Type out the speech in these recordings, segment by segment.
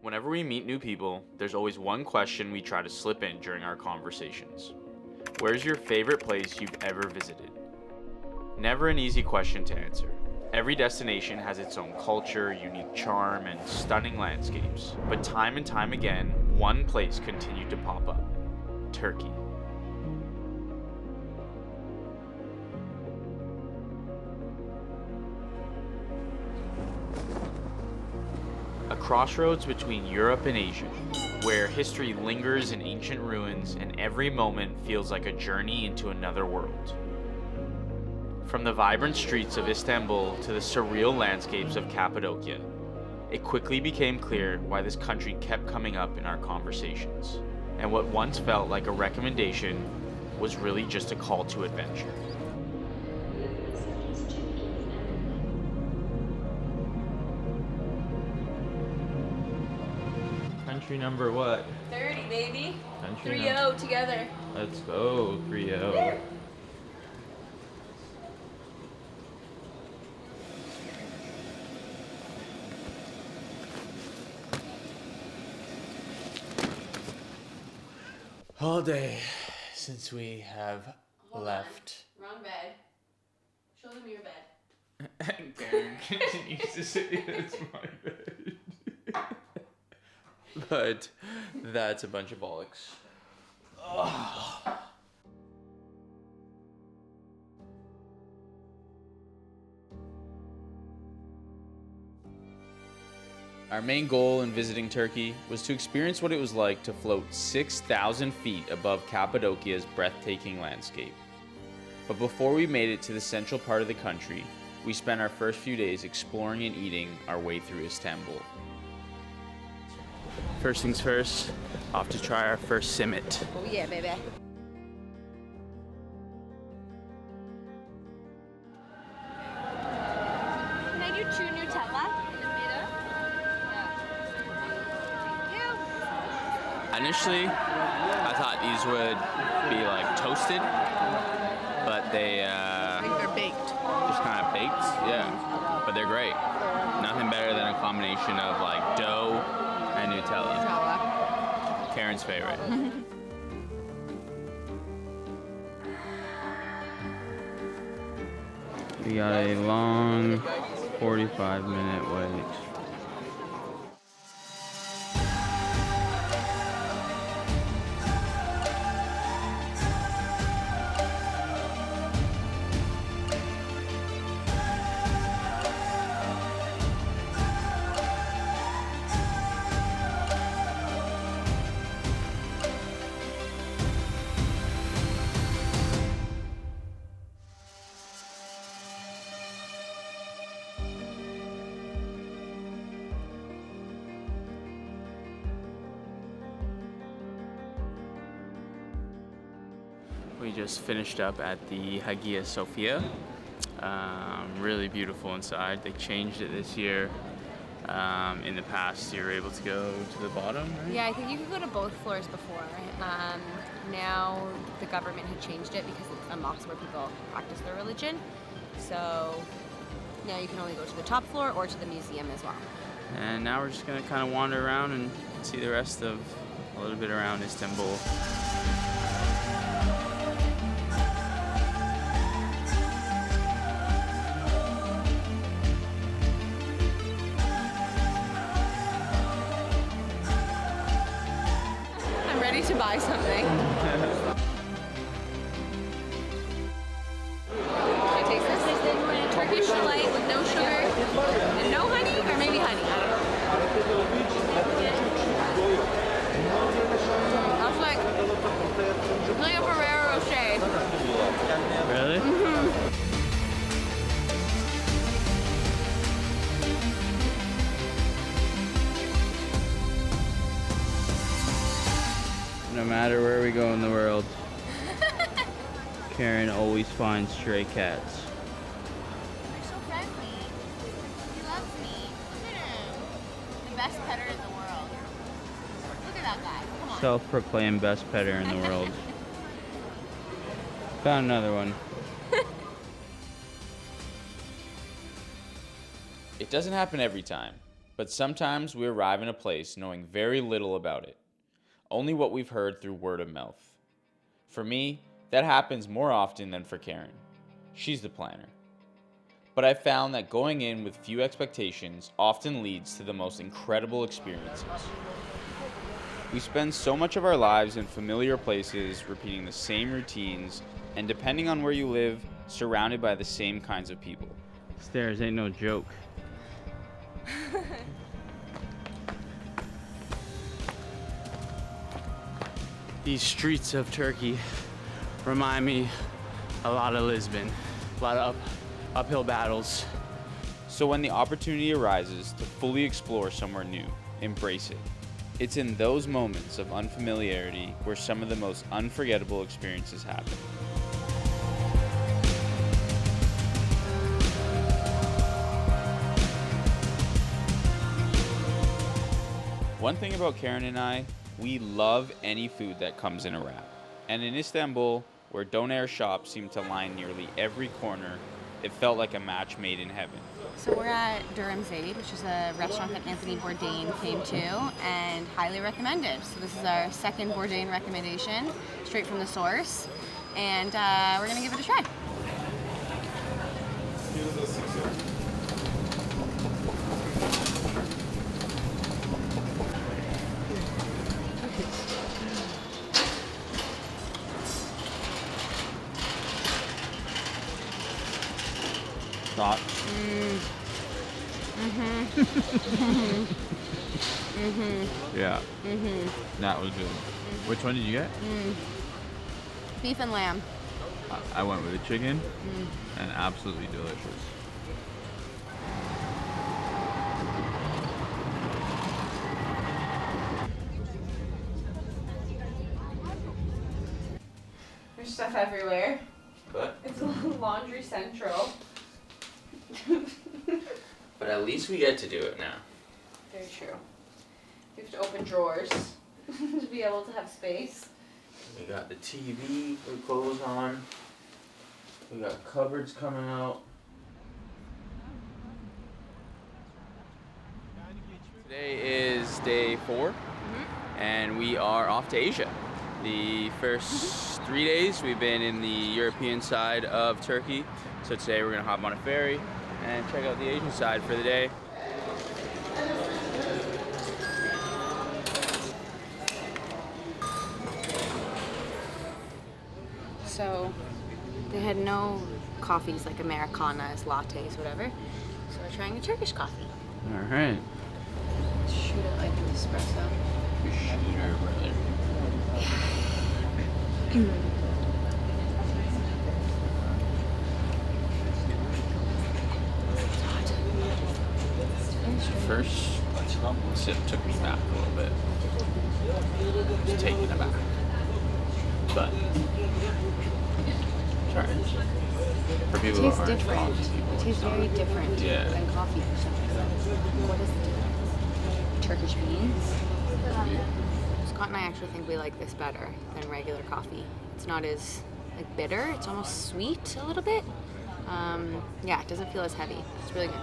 Whenever we meet new people, there's always one question we try to slip in during our conversations. Where's your favorite place you've ever visited? Never an easy question to answer. Every destination has its own culture, unique charm, and stunning landscapes. But time and time again, one place continued to pop up: Turkey. A crossroads between Europe and Asia, where history lingers in ancient ruins and every moment feels like a journey into another world. From the vibrant streets of Istanbul to the surreal landscapes of Cappadocia, it quickly became clear why this country kept coming up in our conversations, and what once felt like a recommendation was really just a call to adventure. Country number what? 30, baby. Country 3-0 together. Let's go, 3-0. All day since we have left. Wrong bed. Show them your bed. Karen continues to say it's my bed. But that's a bunch of bollocks. Ugh. Our main goal in visiting Turkey was to experience what it was like to float 6,000 feet above Cappadocia's breathtaking landscape. But before we made it to the central part of the country, we spent our first few days exploring and eating our way through Istanbul. First things first, off to try our first simit. Oh yeah, baby. Can I do 2 Nutella in the middle? Yeah. Thank you. Initially, I thought these would be like toasted, but they I think they're baked. just kind of baked, yeah. But they're great. Nothing better than a combination of like dough and Nutella. Karen's favorite. We got a long 45-minute wait. We just finished up at the Hagia Sophia. Really beautiful inside. They changed it this year. In the past, you were able to go to the bottom, right? Yeah, I think you could go to both floors before. Now the government had changed it because it's a mosque where people practice their religion. So now you can only go to the top floor or to the museum as well. And now we're just gonna kind of wander around and see the rest of a little bit around Istanbul. I'm ready to buy something. Should I taste this? Turkish delight with no sugar and no honey, or maybe honey. I don't know. That's like a Ferrero Rocher. Really? Mm-hmm. No matter where we go in the world, Karen always finds stray cats. You're so friendly. He loves me. Look at him. The best petter in the world. Look at that guy. Come on. Self-proclaimed best petter in the world. Found another one. It doesn't happen every time, But sometimes we arrive in a place knowing very little about it, only what we've heard through word of mouth. For me, that happens more often than for Karen. She's the planner. But I've found that going in with few expectations often leads to the most incredible experiences. We spend so much of our lives in familiar places, repeating the same routines, and depending on where you live, surrounded by the same kinds of people. Stairs ain't no joke. These streets of Turkey remind me a lot of Lisbon. A lot of uphill battles. So when the opportunity arises to fully explore somewhere new, embrace it. It's in those moments of unfamiliarity where some of the most unforgettable experiences happen. One thing about Karen and I, we love any food that comes in a wrap. And in Istanbul, where doner shops seem to line nearly every corner, it felt like a match made in heaven. So we're at Durham Zaid, which is a restaurant that Anthony Bourdain came to and highly recommended. So this is our second Bourdain recommendation, straight from the source. And we're gonna give it a try. Thought? Yeah. That was good. Which one did you get? Beef and lamb. I went with the chicken, and absolutely delicious. There's stuff everywhere. But It's laundry central. at least we get to do it now. Very true. We have to open drawers to be able to have space. We got the TV with clothes on. We got cupboards coming out. Today is day 4, and we are off to Asia. The first 3 days we've been in the European side of Turkey, so today we're gonna hop on a ferry and check out the Asian side for the day. So they had no coffees like Americanas, lattes, whatever. So we're trying a Turkish coffee. All right. Shoot it like an espresso. Shooter, brother. First sip took me back a little bit. Just taken aback. But sorry. For people who It tastes aren't different. coffee people, It tastes very different Yeah. than coffee for some reason. What is the difference? Turkish beans? Scott and I actually think we like this better than regular coffee. It's not as like bitter. It's almost sweet a little bit. Yeah, it doesn't feel as heavy. It's really good.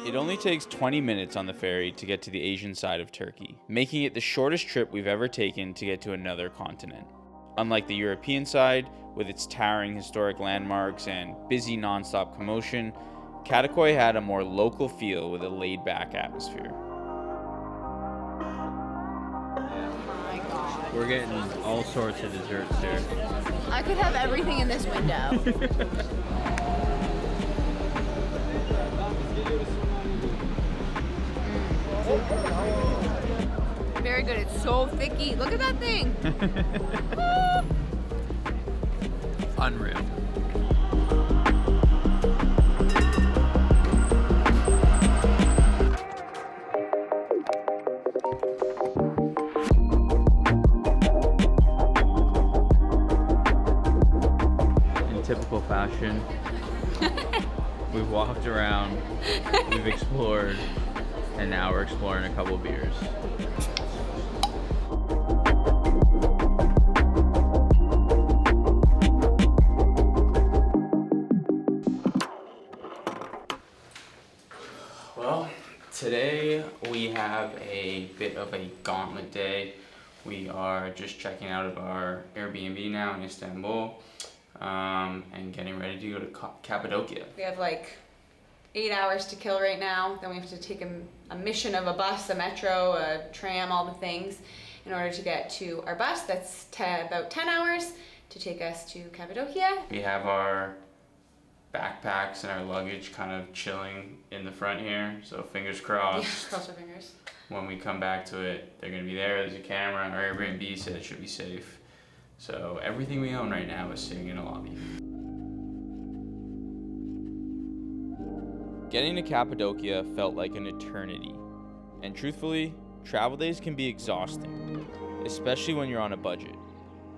It only takes 20 minutes on the ferry to get to the Asian side of Turkey, making it the shortest trip we've ever taken to get to another continent. Unlike the European side, with its towering historic landmarks and busy non-stop commotion, Cappadocia had a more local feel with a laid-back atmosphere. We're getting all sorts of desserts here. I could have everything in this window. Very good. It's so thicky. Look at that thing. Unreal. typical fashion, we've walked around, we've explored, and now we're exploring a couple beers. Well, today we have a bit of a gauntlet day. We are just checking out of our Airbnb now in Istanbul and getting ready to go to Cappadocia. We have like 8 hours to kill right now. Then we have to take a mission of a bus, a metro, a tram, all the things in order to get to our bus. That's about 10 hours to take us to Cappadocia. We have our backpacks and our luggage kind of chilling in the front here, so fingers crossed. Yeah, cross our fingers. When we come back to it, they're gonna be there. There's a camera. Our Airbnb said it should be safe. So everything we own right now is sitting in a lobby. Getting to Cappadocia felt like an eternity. And truthfully, travel days can be exhausting, especially when you're on a budget.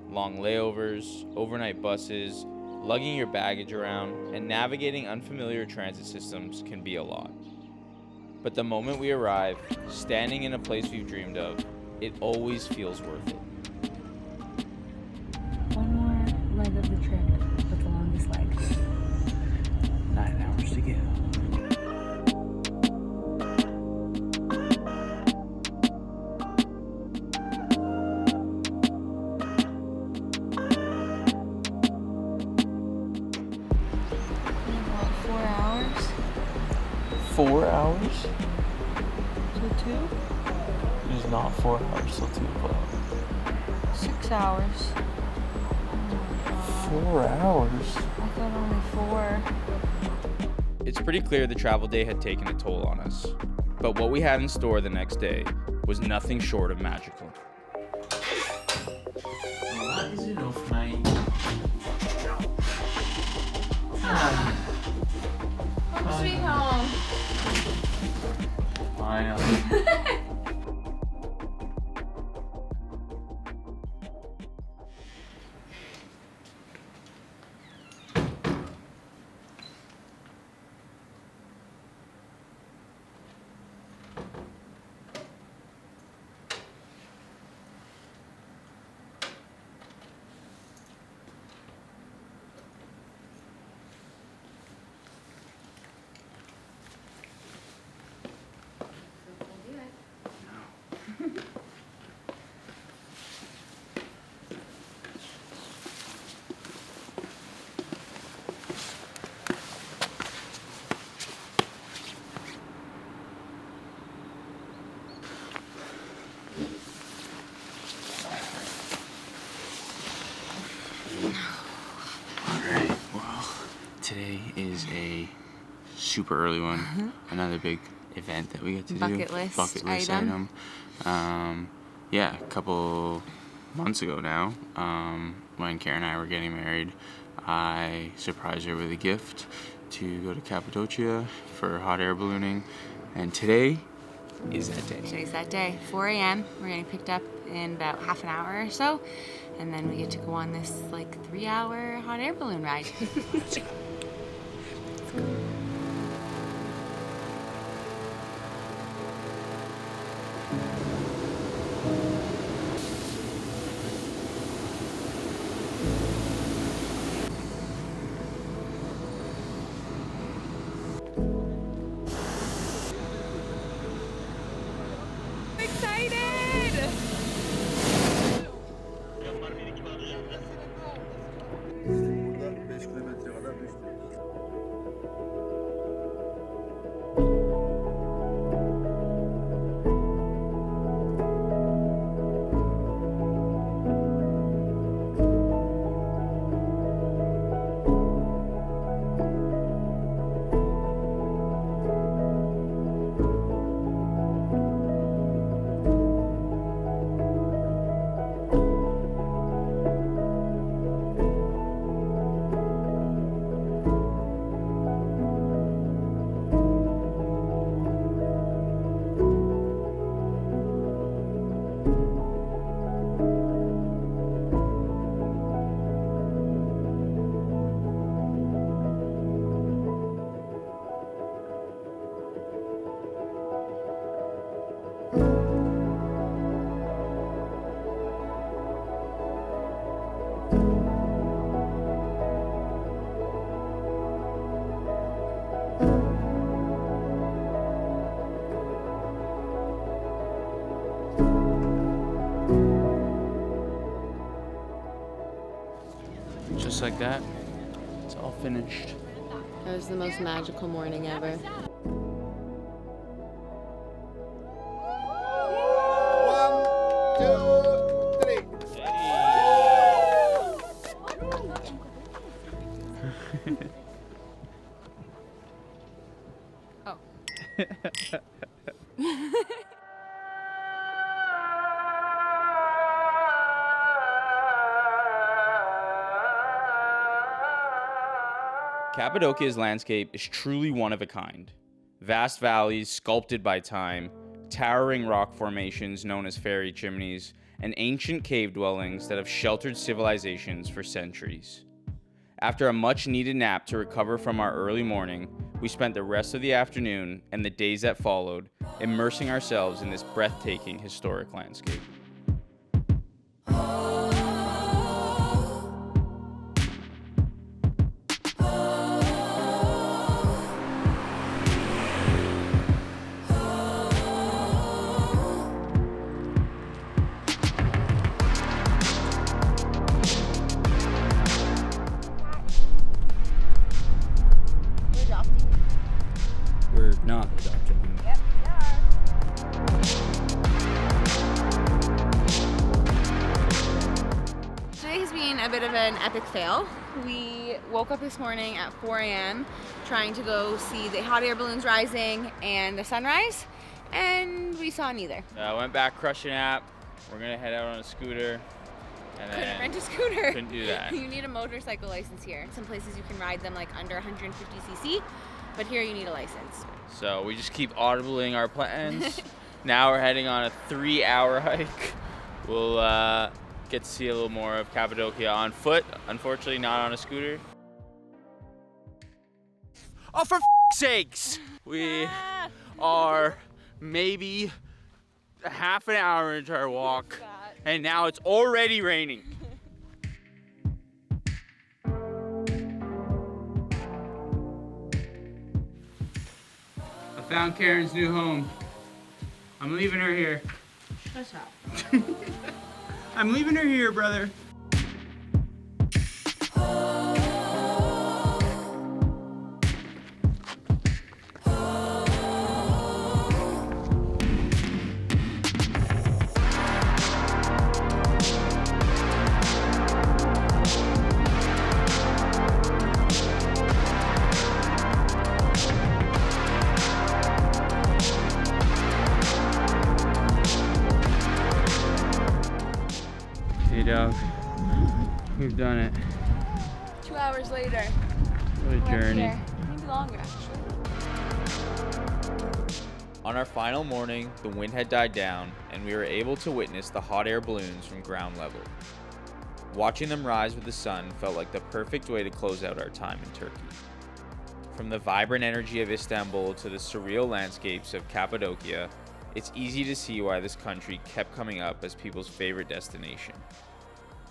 Long layovers, overnight buses, lugging your baggage around, and navigating unfamiliar transit systems can be a lot. But the moment we arrive, standing in a place we've dreamed of, it always feels worth it. One more leg of the trip, but the longest leg. 9 hours to go. About 4 hours 4 hours? till 2? It is not 4 hours till 2 o'clock. 6 hours. 4 hours? I thought only 4. It's pretty clear the travel day had taken a toll on us. But what we had in store the next day was nothing short of magical. What is it off, mate? Home sweet home. Finally. Alright, well, today is a super early one. Another big event that we get to do. Bucket list item. Yeah, a couple months ago now, when Karen and I were getting married, I surprised her with a gift to go to Cappadocia for hot air ballooning. And today is that day. Today's that day. 4 a.m. We're getting picked up in about half an hour or so. And then we get to go on this like 3-hour hot air balloon ride. Excited! Buradan 5 kilometre kadar düştü. Just like that, it's all finished. It was the most magical morning ever. Oh. Cappadocia's landscape is truly one of a kind. Vast valleys sculpted by time, towering rock formations known as fairy chimneys, and ancient cave dwellings that have sheltered civilizations for centuries. After a much-needed nap to recover from our early morning, we spent the rest of the afternoon and the days that followed immersing ourselves in this breathtaking historic landscape. We're not adopting him. Yep, we are. Today has been a bit of an epic fail. We woke up this morning at 4 a.m. trying to go see the hot air balloons rising and the sunrise, and we saw neither. Went back, crushed an app. We're gonna head out on a scooter. And Couldn't then rent a scooter. Couldn't do that. You need a motorcycle license here. Some places you can ride them like under 150cc, but here you need a license. So we just keep audibling our plans. Now we're heading on a 3-hour hike. We'll get to see a little more of Cappadocia on foot. Unfortunately, not on a scooter. Oh, for sakes! We are maybe a half an hour into our walk, and now it's already raining. I found Karen's new home. I'm leaving her here. Shut up. I'm leaving her here, brother. Hey, dog. We've done it. 2 hours later. What a journey. Maybe longer, actually. On our final morning, the wind had died down, and we were able to witness the hot air balloons from ground level. Watching them rise with the sun felt like the perfect way to close out our time in Turkey. From the vibrant energy of Istanbul to the surreal landscapes of Cappadocia, it's easy to see why this country kept coming up as people's favorite destination.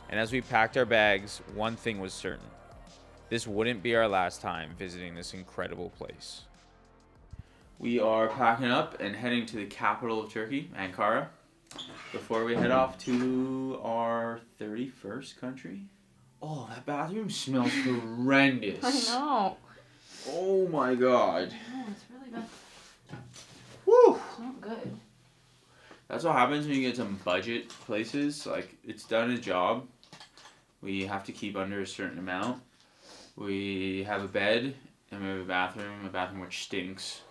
And as we packed our bags, one thing was certain. This wouldn't be our last time visiting this incredible place. We are packing up and heading to the capital of Turkey, Ankara, before we head off to our 31st country. Oh, that bathroom smells horrendous. I know. Oh my god. Yeah, it's really bad. Woo! It's not good. That's what happens when you get some budget places. Like, it's done a job. We have to keep under a certain amount. We have a bed, and we have a bathroom which stinks.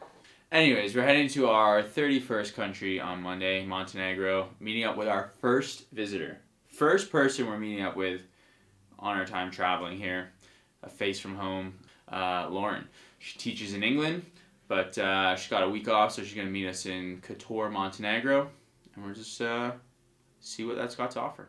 Anyways, we're heading to our 31st country on Monday, Montenegro, meeting up with our first visitor. First person we're meeting up with on our time traveling here, a face from home, Lauren. She teaches in England, but she's got a week off, so she's going to meet us in Kotor, Montenegro, and we'll just see what that's got to offer.